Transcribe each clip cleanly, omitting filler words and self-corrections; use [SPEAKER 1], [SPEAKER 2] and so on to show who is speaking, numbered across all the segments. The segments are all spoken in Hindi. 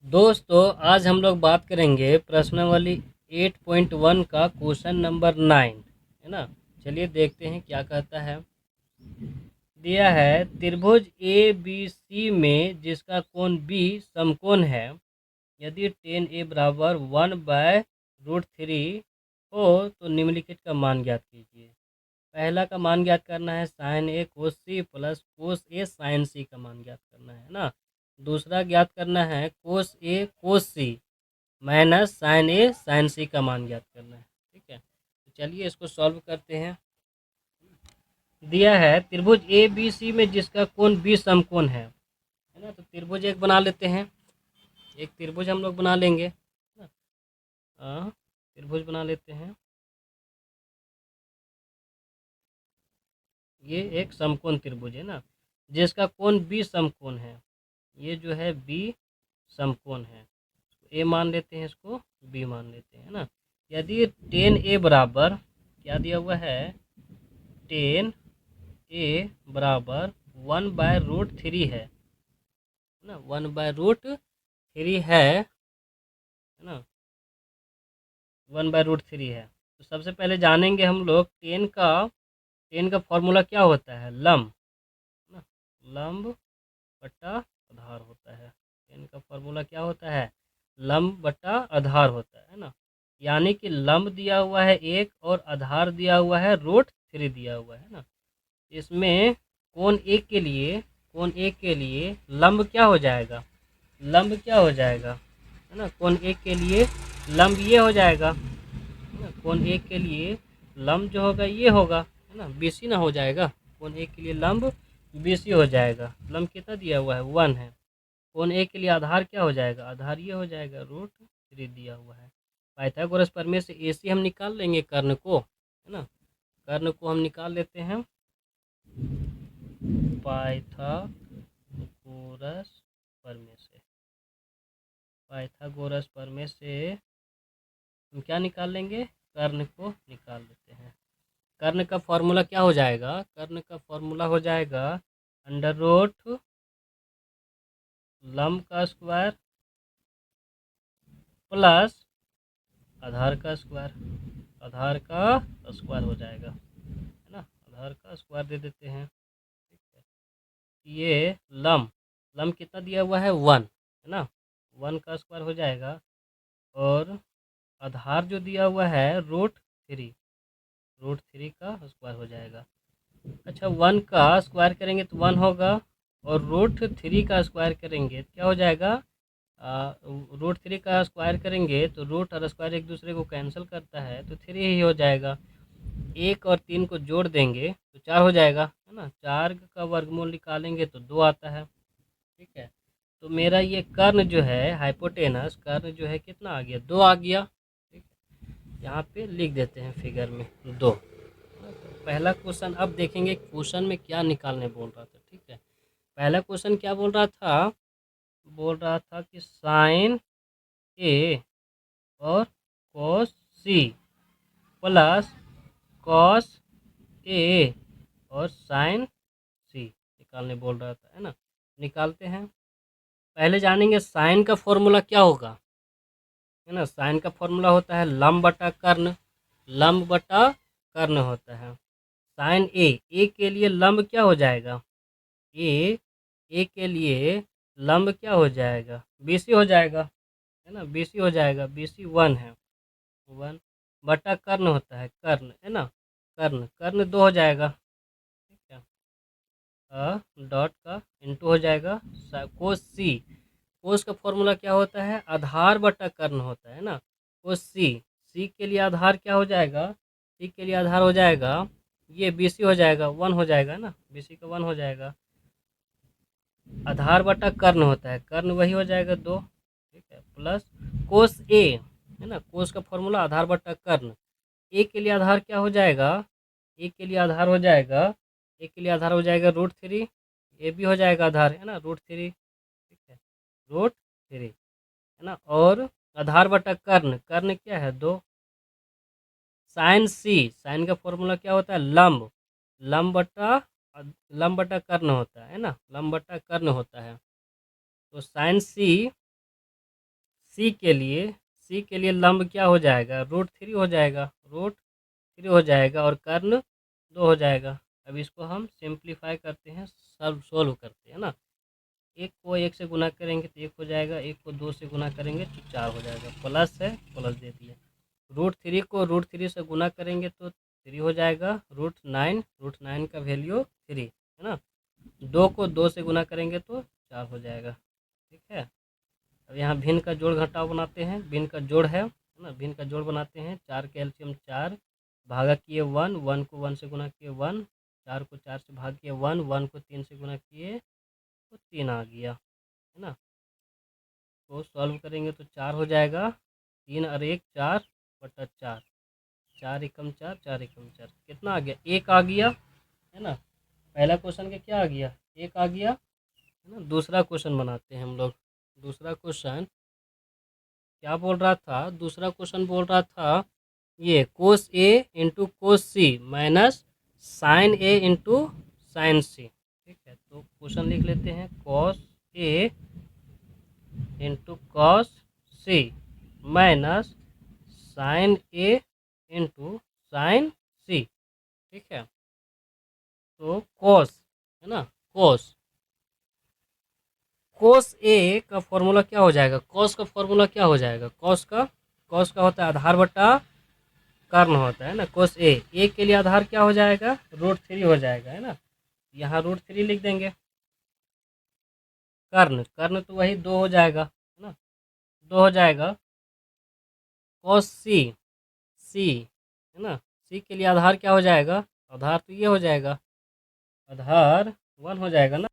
[SPEAKER 1] दोस्तों आज हम लोग बात करेंगे प्रश्नावली 8.1 का क्वेश्चन नंबर 9 है ना। चलिए देखते हैं क्या कहता है। दिया है त्रिभुज ए बी सी में जिसका कोण बी समकोण है, यदि tan ए बराबर 1/√3 हो तो निम्नलिखित का मान ज्ञात कीजिए। पहला का मान ज्ञात करना है साइन ए कोस सी प्लस कोस ए साइन सी का मान ज्ञात करना है ना। दूसरा ज्ञात करना है कोस ए कोस सी माइनस साइन ए साइन सी का मान ज्ञात करना है। ठीक है, तो चलिए इसको सॉल्व करते हैं। दिया है त्रिभुज ए बी सी में जिसका कोण बी समकोण है ना। तो त्रिभुज एक बना लेते हैं, एक त्रिभुज हम लोग बना लेंगे ना। त्रिभुज बना लेते हैं। ये एक समकोण त्रिभुज है ना, जिसका कोण बी समकोण है। ये जो है बी समकोण है, ए मान लेते हैं, इसको बी मान लेते हैं ना। यदि tan ए बराबर क्या दिया हुआ है, tan ए बराबर 1/√3 है ना, 1/√3 है ना, 1/√3 है। तो सबसे पहले जानेंगे हम लोग टेन का फॉर्मूला क्या होता है, लंब ना, लंब बटा आधार होता है। टेन का फॉर्मूला क्या होता है, लंब बटा आधार होता है ना। यानी कि लंब दिया हुआ है एक और आधार दिया हुआ है √3 दिया हुआ है ना। इसमें कोण एक के लिए लंब क्या हो जाएगा, लंब क्या हो जाएगा है ना। कोण एक के लिए लंब ये हो जाएगा है ना। कोण एक के लिए लंब जो होगा ये होगा है ना, बीसी ना हो जाएगा। कोण एक के लिए लंब बीसी हो जाएगा। लंब कितना दिया हुआ है, 1 है। कोण एक के लिए आधार क्या हो जाएगा, आधार ये हो जाएगा √3 दिया हुआ है। पाइथागोरस प्रमेय से एसी हम निकाल लेंगे, कर्ण को है ना, कर्ण को हम निकाल लेते हैं। पाइथागोरस प्रमेय से, पाइथागोरस प्रमेय से हम क्या निकाल लेंगे, कर्ण को निकाल लेते हैं। कर्ण का फॉर्मूला क्या हो जाएगा, कर्ण का फॉर्मूला हो जाएगा अंडर रूट लंब का स्क्वायर प्लस आधार का स्क्वायर, आधार का स्क्वायर हो जाएगा है ना। आधार का स्क्वायर दे देते हैं। ठीक है, ये लंब लंब कितना दिया हुआ है, 1 है ना, 1 का स्क्वायर हो जाएगा। और आधार जो दिया हुआ है √3 का स्क्वायर हो जाएगा। अच्छा, 1 का स्क्वायर करेंगे तो 1 होगा, और √3 का स्क्वायर करेंगे तो क्या हो जाएगा, √3 का स्क्वायर करेंगे तो रूट और स्क्वायर एक दूसरे को कैंसिल करता है, तो 3 ही हो जाएगा। 1 और 3 को जोड़ देंगे तो 4 हो जाएगा है ना। 4 का वर्गमूल निकालेंगे तो 2 आता है। ठीक है, तो मेरा ये कर्ण जो है, हाइपोटेनस कर्ण जो है कितना आ गया, 2 आ गया। ठीक है, यहाँ पे लिख देते हैं फिगर में 2। पहला क्वेश्चन अब देखेंगे क्वेश्चन में क्या निकालने बोल रहा था। ठीक है, पहला क्वेश्चन क्या बोल रहा था, बोल रहा था कि साइन ए और cos C plus cos A और साइन सी निकालने बोल रहा था है ना। निकालते हैं। पहले जानेंगे साइन का फॉर्मूला क्या होगा है ना। साइन का फॉर्मूला होता है लंब बटा कर्ण, लंब बटा कर्ण होता है। साइन ए के लिए लंब क्या हो जाएगा, ए के लिए लंब क्या हो जाएगा, बीसी हो जाएगा है ना, बीसी हो जाएगा। बीसी 1 है, 1 बटा कर्ण होता है, कर्ण है ना, कर्ण कर्ण 2 हो जाएगा। ठीक है, डॉट का इंटू हो जाएगा कोस सी। कोस का फॉर्मूला क्या होता है, आधार बटा कर्ण होता है ना। कोस सी के लिए आधार क्या हो जाएगा, सी के लिए आधार हो जाएगा ये बीसी हो जाएगा, 1 हो जाएगा ना, बीसी का 1 हो जाएगा। आधार बटा कर्ण होता है, कर्ण वही हो जाएगा 2। ठीक है, प्लस कोस ए है ना, कोस का फॉर्मूला आधार बटा कर्ण। ए के लिए आधार क्या हो जाएगा, ए के लिए आधार हो जाएगा, ए के लिए आधार हो जाएगा √3। ए भी हो जाएगा आधार है ना, √3। ठीक है, √3 है ना। और आधार बटा कर्ण, कर्ण क्या है 2। साइन सी, साइन का फॉर्मूला क्या होता है, लंब, लंब बटा लंब बटा कर्ण होता है ना, लंब बटा कर्ण होता है। तो साइन सी सी के लिए लंब क्या हो जाएगा, √3 हो जाएगा, √3 हो जाएगा और कर्ण 2 हो जाएगा। अब इसको हम सिंप्लीफाई करते हैं, सोल्व करते हैं ना। एक को एक से गुना करेंगे तो एक हो जाएगा, एक को दो से गुना करेंगे तो 4 हो जाएगा, प्लस है प्लस दे दिया। √3 को √3 से गुना करेंगे तो 3 हो जाएगा, √9 का वैल्यू 3 है ना। 2 को 2 से गुना करेंगे तो 4 हो जाएगा, ठीक है। अब यहाँ भिन्न का जोड़ घटाव बनाते हैं, भिन्न का जोड़ है ना, भिन्न का जोड़ बनाते हैं। 4 के एलसीएम 4, भागा किए 1, 1 को 1 से गुना किए 1, 4 को 4 से भाग किए 1, 1 को 3 से गुना किए तो 3 आ गया, है ना। तो सॉल्व करेंगे तो 4 हो जाएगा, 3 और 1 4 बटा 4, 4 एकम 4, 4 एकम 4, कितना आ गया, 1 आ गया, है ना। पहला क्वेश्चन का क्या आ गया, 1 आ गया, है ना। दूसरा क्वेश्चन बनाते हैं हम लोग। दूसरा क्वेश्चन क्या बोल रहा था, दूसरा क्वेश्चन बोल रहा था ये कोस ए इंटू कोस सी माइनस साइन ए इंटू साइन सी, ठीक है। तो क्वेश्चन लिख लेते हैं, cos A into cos C minus sign A into sine सी, ठीक है। तो कॉस है ना, कॉस कॉस ए का फॉर्मूला क्या हो जाएगा, कॉस का फॉर्मूला क्या हो जाएगा, कॉस का होता है आधार बटा कर्ण होता है ना। कोस ए के लिए आधार क्या हो जाएगा, √3 हो जाएगा, है ना। यहाँ √3 लिख देंगे। कर्ण कर्ण तो वही 2 हो जाएगा, है ना, 2 हो जाएगा। कॉस सी है ना, सी के लिए आधार क्या हो जाएगा, आधार तो ये हो जाएगा, आधार 1 हो जाएगा ना।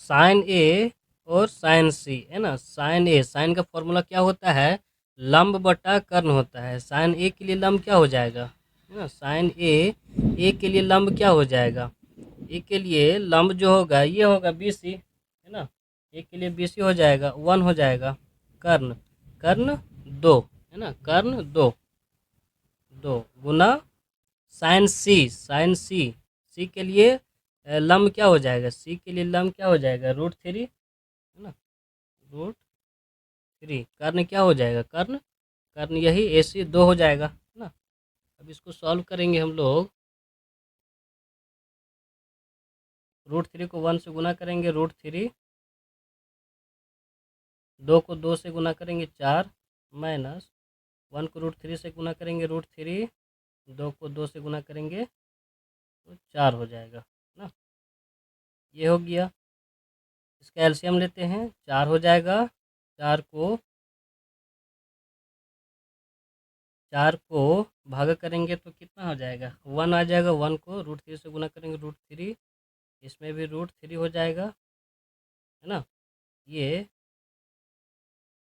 [SPEAKER 1] साइन ए और साइन सी है ना, साइन ए, साइन का फॉर्मूला क्या होता है, लंब बटा कर्ण होता है। साइन ए के लिए लंब क्या हो जाएगा, है ना, साइन ए के लिए लंब क्या हो जाएगा, ए के लिए लंब जो होगा ये होगा BC, है ना। ए के लिए BC हो जाएगा, 1 हो जाएगा। कर्ण कर्ण 2 है ना, कर्ण 2 गुना साइन सी के लिए लंब क्या हो जाएगा, सी के लिए लंब क्या हो जाएगा, √3 है ना, √3। कर्ण क्या हो जाएगा, कर्ण कर्ण यही AC 2 हो जाएगा, है ना। अब इसको सॉल्व करेंगे हम लोग। √3 को 1 से गुना करेंगे √3, 2 को 2 से गुना करेंगे 4, माइनस 1 को √3 से गुना करेंगे √3, 2 को 2 से गुना करेंगे तो 4 हो जाएगा ना। ये हो गया, इसका एलसीएम लेते हैं, 4 हो जाएगा। 4 को 4 को भागा करेंगे तो कितना हो जाएगा, 1 आ जाएगा। 1 को √3 से गुना करेंगे √3, इसमें भी √3 हो जाएगा, है ना। ये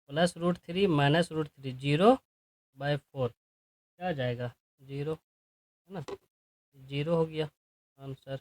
[SPEAKER 1] प्लस √3 माइनस √3, 0/4 क्या आ जाएगा, 0, है ना, 0 हो गया आंसर।